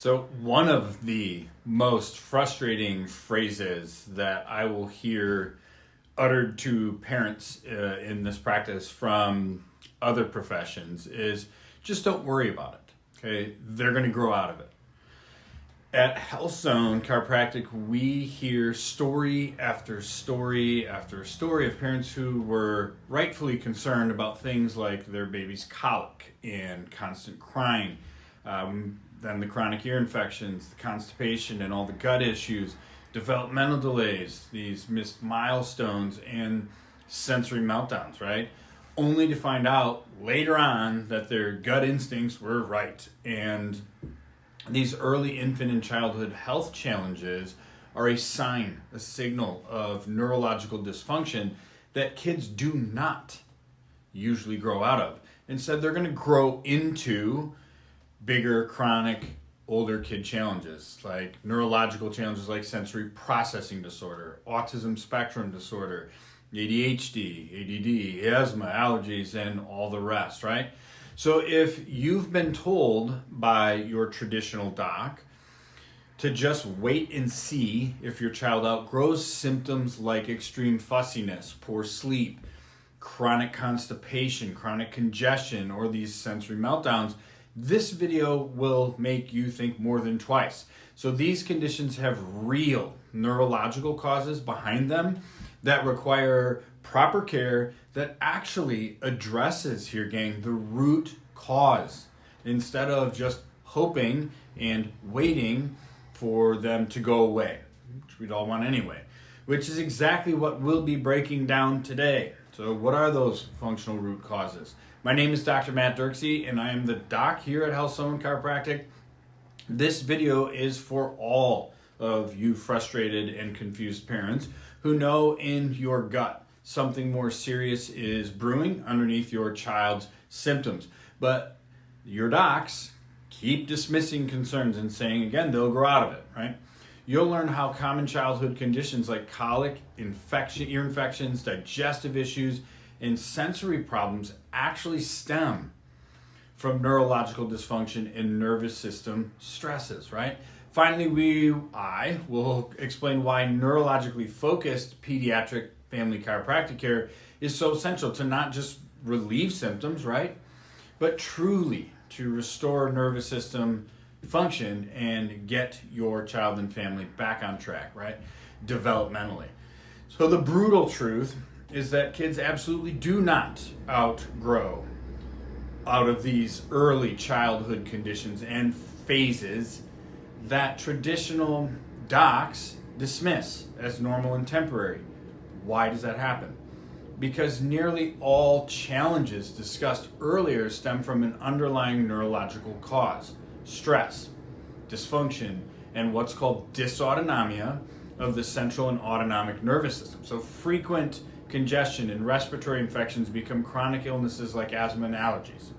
So one of the most frustrating phrases that I will hear uttered to parents in this practice from other professions is just don't worry about it. Okay, they're going to grow out of it. At HealthZone Chiropractic, we hear story after story after story of parents who were rightfully concerned about things like their baby's colic and constant crying, then the chronic ear infections, the constipation and all the gut issues, developmental delays, these missed milestones, and sensory meltdowns, right? Only to find out later on that their gut instincts were right. And these early infant and childhood health challenges are a sign, a signal of neurological dysfunction that kids do not usually grow out of. Instead, they're going to grow into bigger, chronic, older kid challenges, like neurological challenges like sensory processing disorder, autism spectrum disorder, ADHD, ADD, asthma, allergies, and all the rest, right? So if you've been told by your traditional doc to just wait and see if your child outgrows symptoms like extreme fussiness, poor sleep, chronic constipation, chronic congestion, or these sensory meltdowns, this video will make you think more than twice. So these conditions have real neurological causes behind them that require proper care that actually addresses, here gang, the root cause, instead of just hoping and waiting for them to go away, which we'd all want anyway, which is exactly what we'll be breaking down today. So what are those functional root causes? My name is Dr. Matt Dirkse, and I am the doc here at HealthZone Chiropractic. This video is for all of you frustrated and confused parents who know in your gut something more serious is brewing underneath your child's symptoms. But your docs keep dismissing concerns and saying, again, they'll grow out of it, right? You'll learn how common childhood conditions like colic, ear infections, digestive issues, and sensory problems actually stem from neurological dysfunction and nervous system stresses, right? Finally, I will explain why neurologically focused pediatric family chiropractic care is so essential to not just relieve symptoms, right? But truly to restore nervous system function and get your child and family back on track, right? Developmentally. So the brutal truth is that kids absolutely do not outgrow out of these early childhood conditions and phases that traditional docs dismiss as normal and temporary. Why does that happen? Because nearly all challenges discussed earlier stem from an underlying neurological cause: stress, dysfunction, and what's called dysautonomia of the central and autonomic nervous system. So frequent congestion and respiratory infections become chronic illnesses like asthma and allergies.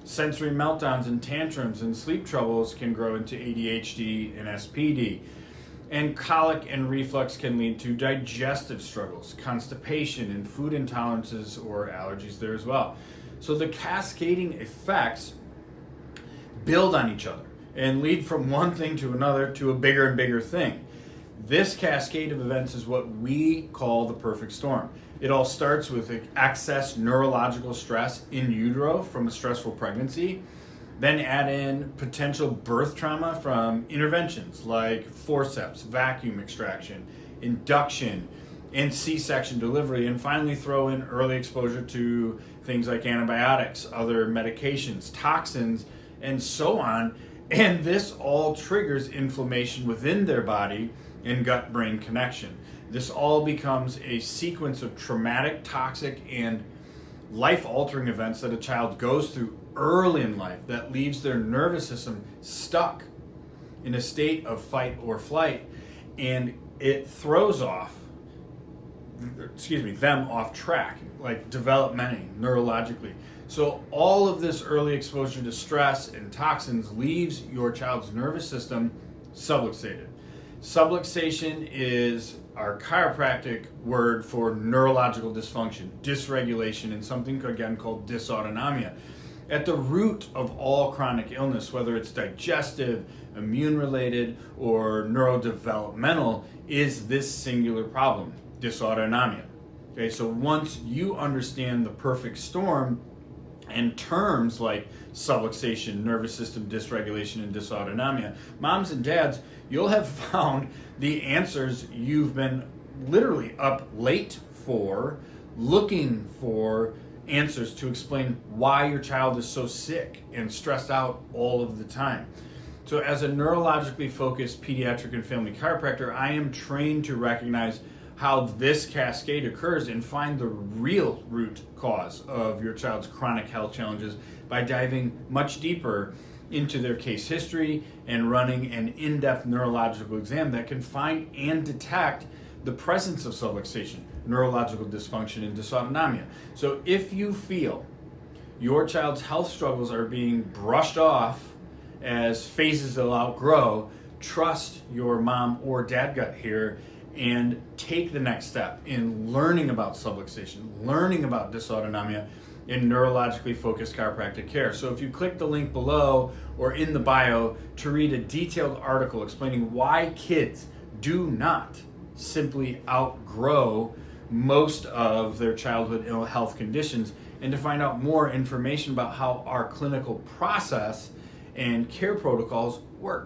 Sensory meltdowns and tantrums and sleep troubles can grow into ADHD and SPD. And colic and reflux can lead to digestive struggles, constipation, and food intolerances or allergies there as well. So the cascading effects build on each other and lead from one thing to another to a bigger and bigger thing. This cascade of events is what we call the perfect storm. It all starts with excess neurological stress in utero from a stressful pregnancy. Then add in potential birth trauma from interventions like forceps, vacuum extraction, induction, and C-section delivery. And finally throw in early exposure to things like antibiotics, other medications, toxins, and so on. And this all triggers inflammation within their body and gut-brain connection. This all becomes a sequence of traumatic, toxic, and life-altering events that a child goes through early in life that leaves their nervous system stuck in a state of fight or flight, and it throws them off track, like developmentally, neurologically. So all of this early exposure to stress and toxins leaves your child's nervous system subluxated. Subluxation is our chiropractic word for neurological dysfunction, dysregulation, and something again called dysautonomia. At the root of all chronic illness, whether it's digestive, immune related or neurodevelopmental is this singular problem, dysautonomia. Okay, so once you understand the perfect storm and terms like subluxation, nervous system dysregulation, and dysautonomia, moms and dads, you'll have found the answers you've been literally up late for, looking for answers to explain why your child is so sick and stressed out all of the time. So as a neurologically focused pediatric and family chiropractor, I am trained to recognize how this cascade occurs and find the real root cause of your child's chronic health challenges by diving much deeper into their case history and running an in-depth neurological exam that can find and detect the presence of subluxation, neurological dysfunction, and dysautonomia. So if you feel your child's health struggles are being brushed off as phases they'll outgrow, trust your mom or dad gut here and take the next step in learning about subluxation, learning about dysautonomia in neurologically focused chiropractic care. So if you click the link below or in the bio to read a detailed article explaining why kids do not simply outgrow most of their childhood ill health conditions, and to find out more information about how our clinical process and care protocols work.